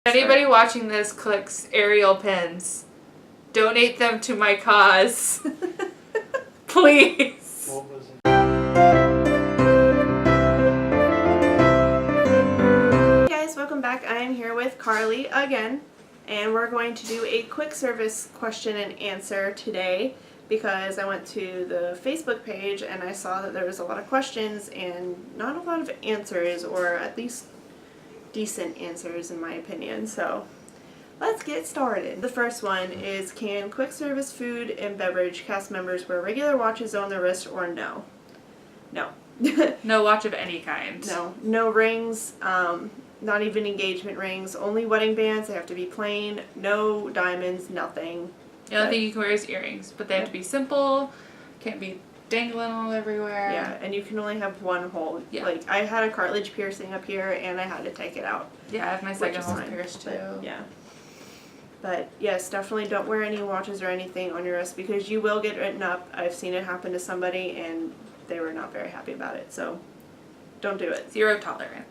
Anybody watching this clicks aerial pins, donate them to my cause. Please. What was it? Hey guys, welcome back. I am here with Carly again, and we're going to do a quick service question and answer today because I went to the Facebook page and I saw that there was a lot of questions and not a lot of answers, or at least decent answers in my opinion. So let's get started. The first one is, can quick service food and beverage cast members wear regular watches on their wrist or no? No. No watch of any kind. No. No rings, not even engagement rings, only wedding bands. They have to be plain, no diamonds, nothing. The only thing you can wear is earrings, but they have to be simple, can't be dangling all everywhere. Yeah, and you can only have one hole. Yeah. Like, I had a cartilage piercing up here and I had to take it out. Yeah, I have my second hole pierced too. Yeah. But yes, definitely don't wear any watches or anything on your wrist because you will get written up. I've seen it happen to somebody and they were not very happy about it, so don't do it. Zero tolerance.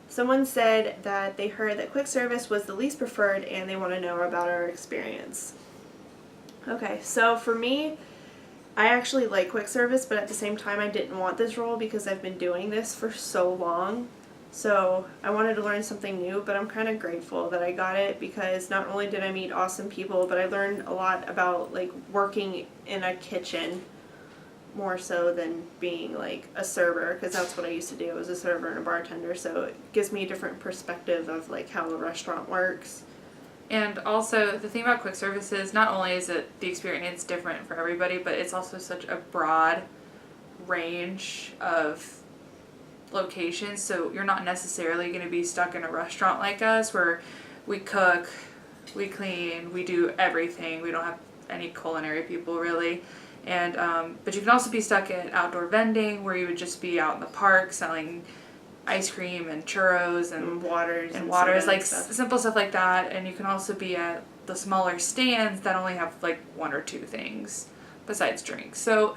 Someone said that they heard that quick service was the least preferred and they want to know about our experience. Okay, so for me, I actually like quick service, but at the same time I didn't want this role because I've been doing this for so long. So I wanted to learn something new, but I'm kind of grateful that I got it because not only did I meet awesome people, but I learned a lot about like working in a kitchen more so than being like a server, because that's what I used to do. I was a server and a bartender, so it gives me a different perspective of like how a restaurant works. And also, the thing about quick service is not only is it the experience different for everybody, but it's also such a broad range of locations, so you're not necessarily going to be stuck in a restaurant like us where we cook, we clean, we do everything. We don't have any culinary people really. And but you can also be stuck at outdoor vending where you would just be out in the park selling ice cream and churros and waters like simple stuff like that. And you can also be at the smaller stands that only have like one or two things besides drinks. So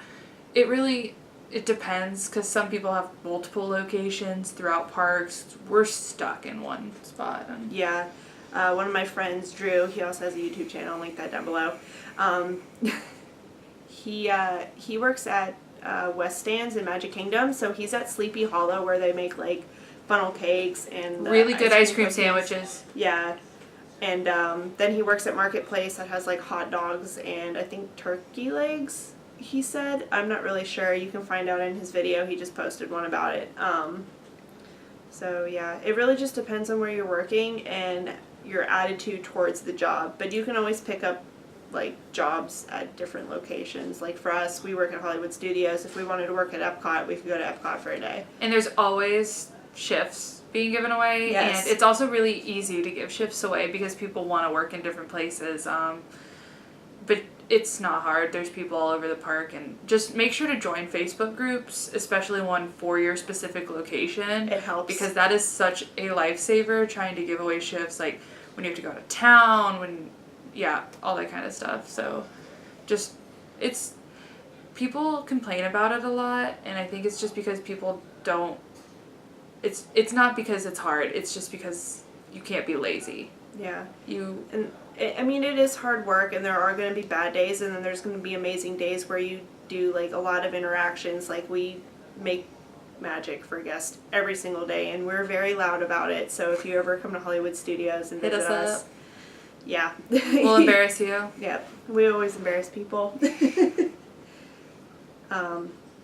it depends, because some people have multiple locations throughout parks. We're stuck in one spot. Yeah. One of my friends, Drew, he also has a YouTube channel, I'll link that down below. He works at West Stands in Magic Kingdom, so he's at Sleepy Hollow where they make like funnel cakes and really good ice cream sandwiches. Yeah. And then he works at Marketplace that has like hot dogs and I think turkey legs, he said. I'm not really sure. You can find out in his video. He just posted one about it. So yeah, it really just depends on where you're working and your attitude towards the job. But you can always pick up like jobs at different locations. Like for us, we work at Hollywood Studios. If we wanted to work at Epcot, we could go to Epcot for a day. And there's always shifts being given away. Yes. And it's also really easy to give shifts away because people want to work in different places. But it's not hard. There's people all over the park, and just make sure to join Facebook groups, especially one for your specific location. It helps. Because that is such a lifesaver, trying to give away shifts, like when you have to go out of town, all that kind of stuff. So just, people complain about it a lot, and I think it's just because people don't, it's not because it's hard, it's just because you can't be lazy. Yeah. I mean, it is hard work, and there are going to be bad days, and then there's going to be amazing days where you do like a lot of interactions. Like we make magic for guests every single day, and we're very loud about it. So if you ever come to Hollywood Studios and visit us, yeah, we'll embarrass you. Yep, we always embarrass people.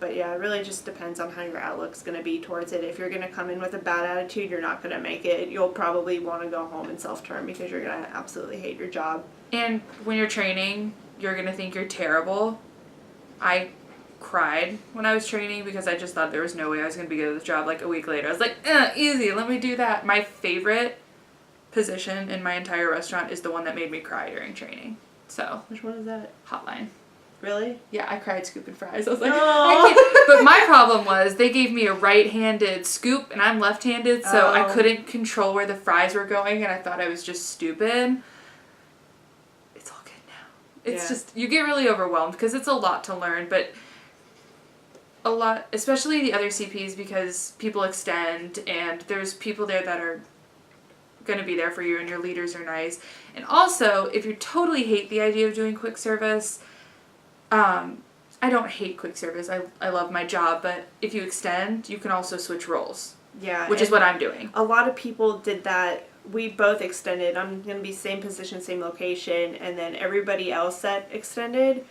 But yeah, it really just depends on how your outlook's going to be towards it. If you're going to come in with a bad attitude, you're not going to make it. You'll probably want to go home and self-term because you're going to absolutely hate your job. And when you're training, you're going to think you're terrible. I cried when I was training because I just thought there was no way I was going to be good at this job. Like a week later, I was like, easy, let me do that. My favorite position in my entire restaurant is the one that made me cry during training. So, which one is that? Hotline. Really? Yeah, I cried scooping fries. I was like, I can't. But my problem was they gave me a right-handed scoop and I'm left-handed, so I couldn't control where the fries were going, and I thought I was just stupid. It's all good now. It's just, you get really overwhelmed because it's a lot to learn, but a lot, especially the other CPs, because people extend and there's people there that are going to be there for you and your leaders are nice. And also, if you totally hate the idea of doing quick service, I don't hate quick service. I love my job, but if you extend, you can also switch roles. Yeah. Which is what I'm doing. A lot of people did that. We both extended. I'm going to be same position, same location, and then everybody else that extended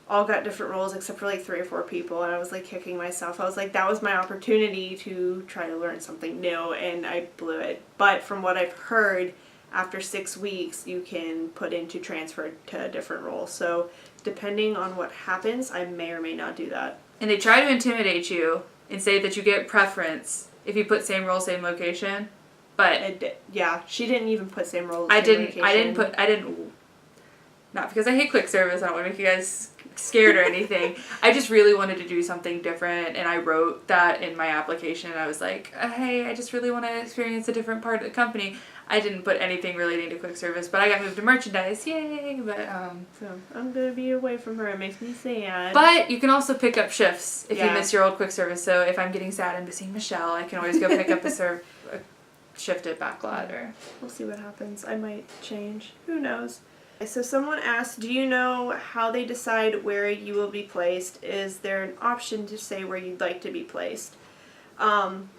all got different roles except for like 3 or 4 people, and I was like kicking myself. I was like, that was my opportunity to try to learn something new, and I blew it. But from what I've heard, after 6 weeks, you can put into transfer to a different role. So depending on what happens, I may or may not do that. And they try to intimidate you and say that you get preference if you put same role, same location. But yeah, she didn't even put same role. I didn't. Not because I hate quick service. I don't want to make you guys scared or anything. I just really wanted to do something different, and I wrote that in my application. I was like, hey, I just really want to experience a different part of the company. I didn't put anything relating to quick service, but I got moved to merchandise. Yay! But so I'm gonna be away from her. It makes me sad. But you can also pick up shifts if you miss your old quick service. So if I'm getting sad and missing Michelle, I can always go pick up a shift at Backlot. Or we'll see what happens. I might change. Who knows? So someone asked, do you know how they decide where you will be placed? Is there an option to say where you'd like to be placed? I'm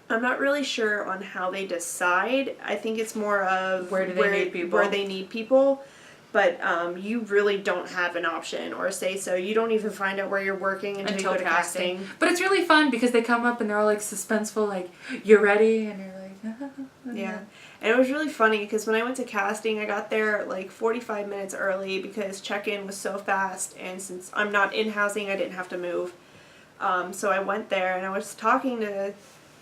not really sure on how they decide. I think it's more of where they need people. But you really don't have an option or say so. You don't even find out where you're working until you go to casting. But it's really fun because they come up and they're all like suspenseful, like, you're ready? And you're like, yeah. And it was really funny because when I went to casting, I got there like 45 minutes early because check-in was so fast. And since I'm not in housing, I didn't have to move. So I went there and I was talking to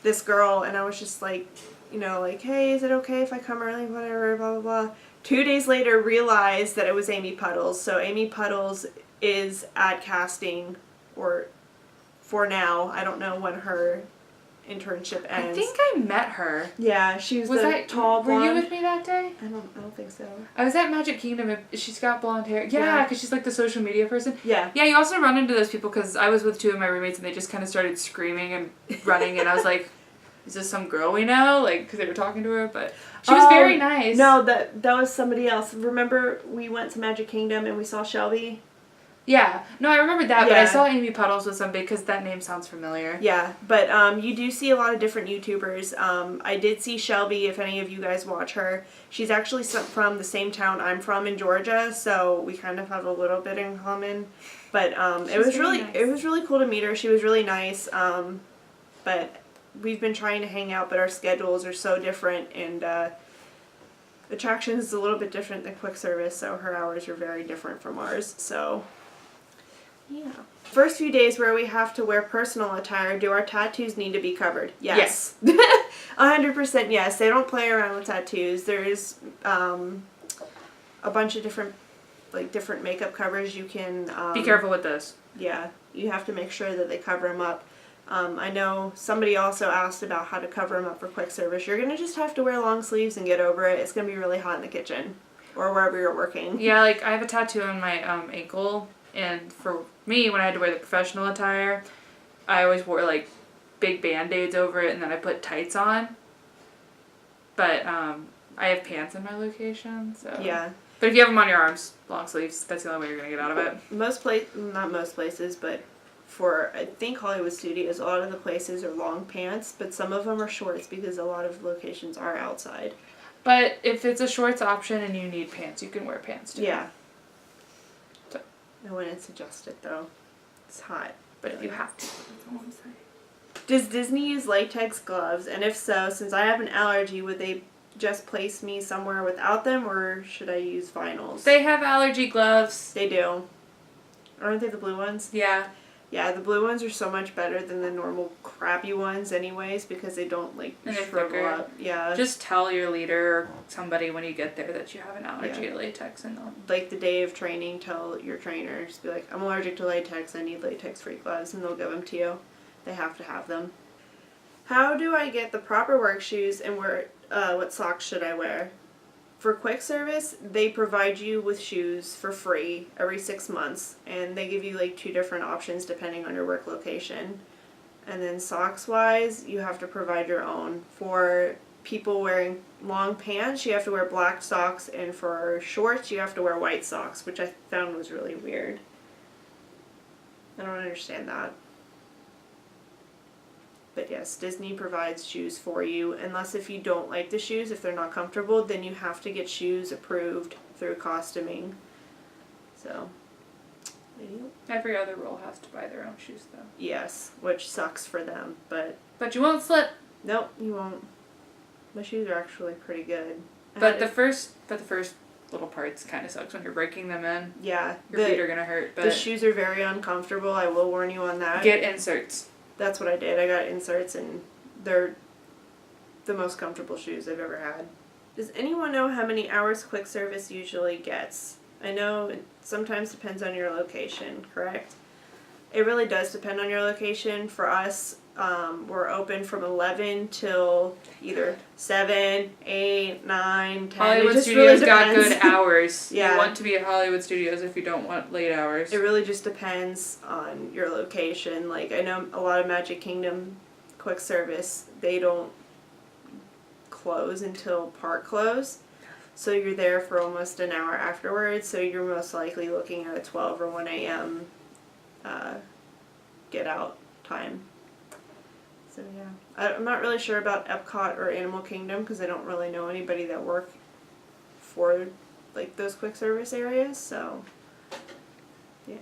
this girl and I was just like, you know, like, hey, is it okay if I come early, whatever, blah, blah, blah. 2 days later, realized that it was Amy Puddles. So Amy Puddles is at casting, or for now. I don't know when her internship ends. I think I met her. Yeah, she was the tall blonde. Were you with me that day? I don't think so. I was at Magic Kingdom. She's got blonde hair. Yeah, because she's like the social media person. Yeah. Yeah, you also run into those people because I was with 2 of my roommates and they just kind of started screaming and running and I was like, is this some girl we know? Like, because they were talking to her, but she was very nice. No, that was somebody else. Remember we went to Magic Kingdom and we saw Shelby? Yeah. No, I remember that, but I saw Amy Puddles with somebody because that name sounds familiar. Yeah, but you do see a lot of different YouTubers. I did see Shelby, if any of you guys watch her. She's actually from the same town I'm from in Georgia, so we kind of have a little bit in common. But it was really cool to meet her. She was really nice. But we've been trying to hang out, but our schedules are so different, and Attractions is a little bit different than quick service, so her hours are very different from ours. So yeah. First few days where we have to wear personal attire, do our tattoos need to be covered? Yes. 100% yes. They don't play around with tattoos. There's a bunch of different makeup covers you can... be careful with those. Yeah. You have to make sure that they cover them up. I know somebody also asked about how to cover them up for quick service. You're going to just have to wear long sleeves and get over it. It's going to be really hot in the kitchen or wherever you're working. Yeah, like I have a tattoo on my ankle. And for me, when I had to wear the professional attire, I always wore like big band-aids over it and then I put tights on. But I have pants in my location, so... Yeah. But if you have them on your arms, long sleeves, that's the only way you're going to get out of it. Not most places, but for, I think, Hollywood Studios, a lot of the places are long pants, but some of them are shorts because a lot of locations are outside. But if it's a shorts option and you need pants, you can wear pants too. Yeah. And when it's adjusted, though, it's hot. But if you have to, that's all I'm saying. Does Disney use latex gloves? And if so, since I have an allergy, would they just place me somewhere without them, or should I use vinyls? They have allergy gloves. They do. Aren't they the blue ones? Yeah. Yeah, the blue ones are so much better than the normal crappy ones anyways because they don't, like, shrivel up. Yeah. Just tell your leader or somebody when you get there that you have an allergy to latex and they'll... Like, the day of training, tell your trainer, just be like, I'm allergic to latex, I need latex-free gloves, and they'll give them to you. They have to have them. How do I get the proper work shoes and what socks should I wear? For quick service, they provide you with shoes for free every 6 months, and they give you like 2 different options depending on your work location. And then socks-wise, you have to provide your own. For people wearing long pants, you have to wear black socks, and for shorts, you have to wear white socks, which I found was really weird. I don't understand that. But yes, Disney provides shoes for you, unless if you don't like the shoes, if they're not comfortable, then you have to get shoes approved through costuming. So, every other role has to buy their own shoes, though. yes, which sucks for them, but you won't slip. nope, you won't. My shoes are actually pretty good. But the first little parts kind of sucks when you're breaking them in. Yeah, Your feet are gonna hurt. But the shoes are very uncomfortable. I will warn you on that. Get inserts. That's what I did. I got inserts, and they're the most comfortable shoes I've ever had. Does anyone know how many hours quick service usually gets? I know it sometimes depends on your location, correct? It really does depend on your location. For us, we're open from 11 till either 7, 8, 9, 10. Hollywood it just Studios really got depends. good hours. Yeah. You want to be at Hollywood Studios if you don't want late hours. It really just depends on your location. Like, I know a lot of Magic Kingdom quick service, they don't close until park close. So you're there for almost an hour afterwards, so you're most likely looking at a 12 or 1 a.m. Get out time. So yeah. I'm not really sure about Epcot or Animal Kingdom because I don't really know anybody that work for like those quick service areas, so yeah.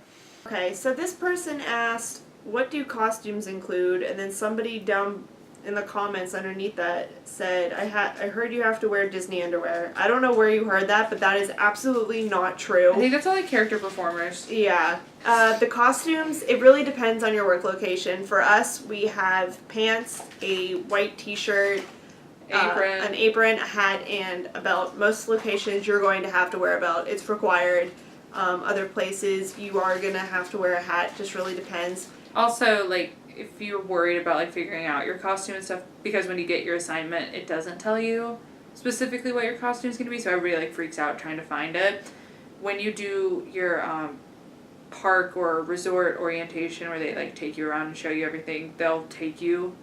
Okay, so this person asked, what do costumes include? And then somebody down in the comments underneath that said, I heard you have to wear Disney underwear. I don't know where you heard that, but that is absolutely not true. I think that's all like character performers. Yeah. The costumes, it really depends on your work location. For us, we have pants, a white t-shirt, an apron, a hat, and a belt. Most locations, you're going to have to wear a belt. It's required. Other places, you are going to have to wear a hat. Just really depends. Also, like, if you're worried about, like, figuring out your costume and stuff, because when you get your assignment, it doesn't tell you specifically what your costume is going to be, so everybody, like, freaks out trying to find it. When you do your park or resort orientation where they, like, take you around and show you everything, they'll take you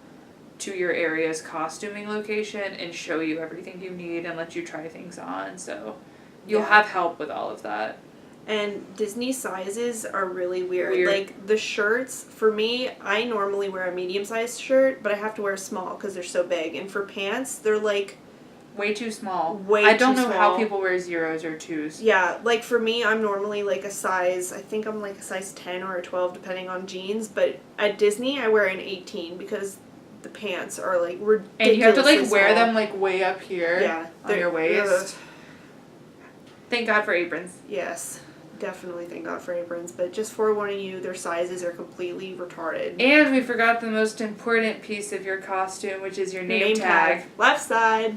to your area's costuming location and show you everything you need and let you try things on, so you'll have help with all of that. And Disney sizes are really weird. Like, the shirts, for me, I normally wear a medium-sized shirt, but I have to wear a small because they're so big. And for pants, they're, like... way too small. I don't know how people wear 0s or 2s. Yeah, like, for me, I'm normally, like, a size... I think I'm, like, a size 10 or a 12, depending on jeans. But at Disney, I wear an 18 because the pants are, like, ridiculously and you have to, like, wear small. them, like, way up here on your waist. Thank God for aprons. Yes. Definitely thank God for aprons, but just forewarning you, their sizes are completely retarded. And we forgot the most important piece of your costume, which is your name tag. Left side.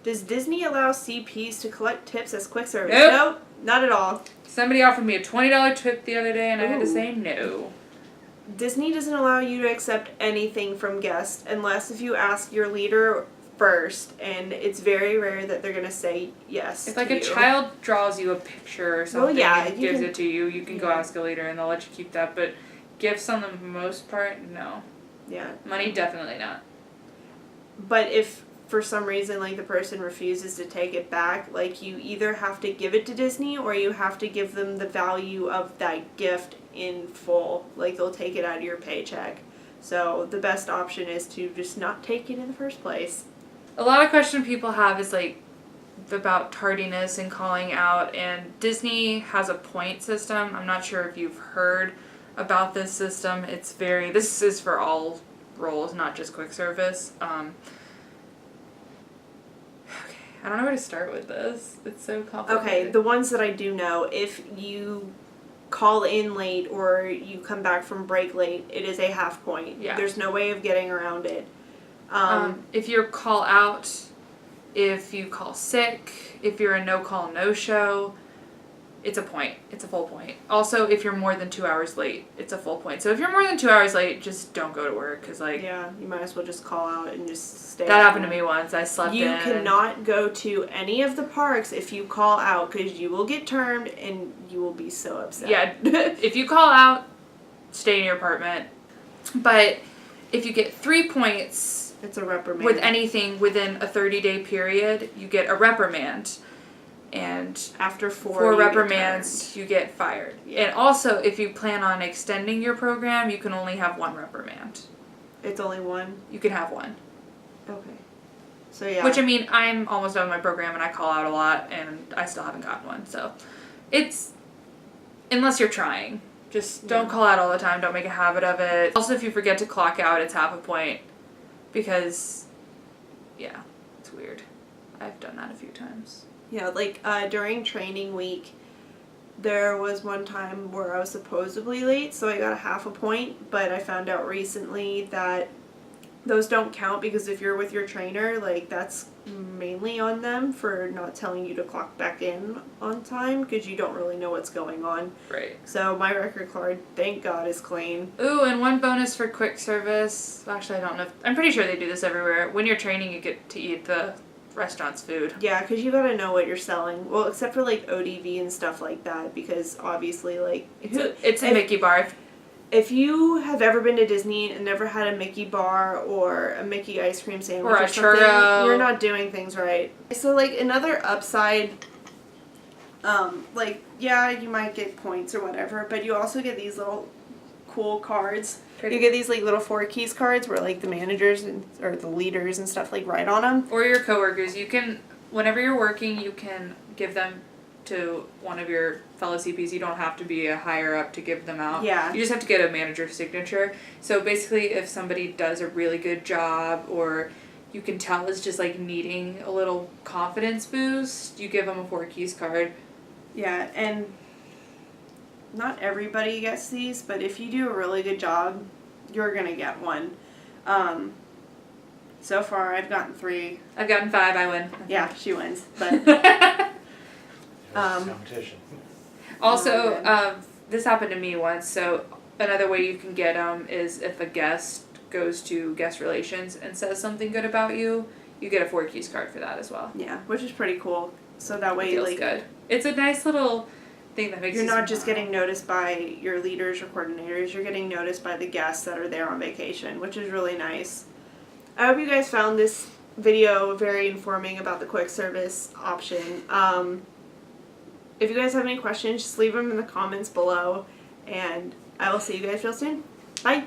Does Disney allow CPs to collect tips as quick service? Nope. Nope, not at all. Somebody offered me a $20 tip the other day, and I had to say no. Disney doesn't allow you to accept anything from guests unless if you ask your leader first, and it's very rare that they're going to say yes. If, like, a child draws you a picture or something and gives it to you, you can go ask a leader and they'll let you keep that, but gifts on the most part, no. Yeah. Money, definitely not. But if for some reason, like, the person refuses to take it back, like, you either have to give it to Disney or you have to give them the value of that gift in full. Like, they'll take it out of your paycheck. So the best option is to just not take it in the first place. A lot of question people have is, like, about tardiness and calling out, and Disney has a point system. I'm not sure if you've heard about this system. This is for all roles, not just quick service. Okay, I don't know where to start with this. It's so complicated. Okay, the ones that I do know, if you call in late or you come back from break late, it is a half point. Yeah. There's no way of getting around it. If you call out, if you call sick, if you're a no-call, no-show, it's a point. It's a full point. Also, if you're more than 2 hours late, it's a full point. So if you're more than 2 hours late, just don't go to work, because, like... yeah, you might as well just call out and just stay. That happened to me once. I slept in. You cannot go to any of the parks if you call out, because you will get termed and you will be so upset. Yeah, if you call out, stay in your apartment. But if you get 3 points It's a reprimand. With anything within a 30-day period, you get a reprimand. And after four for reprimands, you get fired. Yeah. And also, if you plan on extending your program, you can only have one reprimand. It's only one? You can have one. Okay. So, yeah. Which, I mean, I'm almost done with my program, and I call out a lot, and I still haven't gotten one. So, it's... Unless you're trying. Just don't call out all the time. Don't make a habit of it. Also, if you forget to clock out, it's half a point. Because, yeah, it's weird. I've done that a few times. Yeah, like, during training week, there was one time where I was supposedly late, so I got a half a point, but I found out recently that those don't count because if you're with your trainer, like, that's mainly on them for not telling you to clock back in on time because you don't really know what's going on. Right. So my record card, thank God, is clean. Ooh, and one bonus for quick service. Actually, I don't know. I'm pretty sure they do this everywhere. When you're training, you get to eat the restaurant's food. Yeah, because you gotta know what you're selling. Well, except for, like, ODV and stuff like that because obviously, like... It's a Mickey bar. If you have ever been to Disney and never had a Mickey bar or a Mickey ice cream sandwich or a something, churro, you're not doing things right. So, like, another upside, like, yeah, you might get points or whatever, but you also get these little cool cards. You get these, like, little 4 keys cards where, like, the managers or the leaders and stuff, like, write on them. Or your coworkers. You can, whenever you're working, you can give them to one of your fellow CPs. You don't have to be a higher up to give them out. Yeah. You just have to get a manager's signature. So basically, if somebody does a really good job or you can tell is just like needing a little confidence boost, you give them a 4 keys card. Yeah, and not everybody gets these, but if you do a really good job, you're gonna get one. So far, I've gotten 3. I've gotten 5. I win. Yeah, she wins, but. Competition. Also, this happened to me once, so another way you can get them is if a guest goes to guest relations and says something good about you, you get a 4 keys card for that as well. Yeah, which is pretty cool. So that way, it feels like, good. It's a nice little thing that makes you're you not just smile. getting noticed by your leaders or coordinators, you're getting noticed by the guests that are there on vacation, which is really nice. I hope you guys found this video very informing about the quick service option. If you guys have any questions, just leave them in the comments below, and I will see you guys real soon. Bye!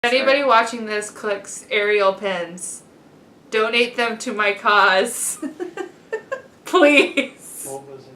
Anybody watching this clicks aerial pins, donate them to my cause. Please. What was